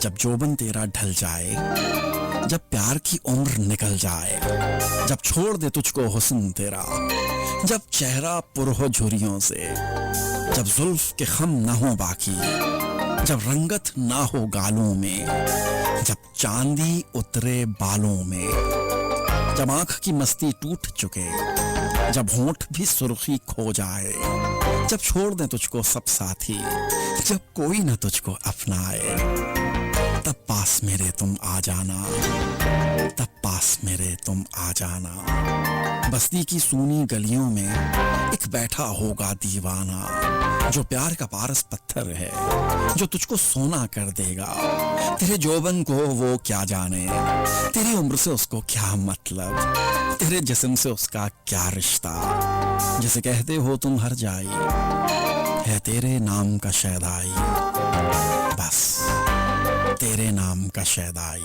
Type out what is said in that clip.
जब जोबन तेरा ढल जाए, जब प्यार की उम्र निकल जाए, जब छोड़ दे तुझको हुस्न तेरा, जब चेहरा पुर हो झुर्रियों से, जब जुल्फ के खम ना हो बाकी, जब रंगत ना हो गालों में, जब चांदी उतरे बालों में, जब आंख की मस्ती टूट चुके, जब होंठ भी सुर्खी खो जाए, जब छोड़ दें तुझको सब साथी, जब कोई ना तुझको अपनाए, तब पास मेरे तुम आ जाना, तब पास मेरे तुम आ जाना। बस्ती की सूनी गलियों में एक बैठा होगा दीवाना, जो प्यार का पारस पत्थर है, जो तुझको सोना कर देगा। तेरे जोबन को वो क्या जाने, तेरी उम्र से उसको क्या मतलब, तेरे जिस्म से उसका क्या रिश्ता। जिसे कहते हो तुम हर जाई, है तेरे नाम का शैदाई, बस तेरे नाम का शैदाई।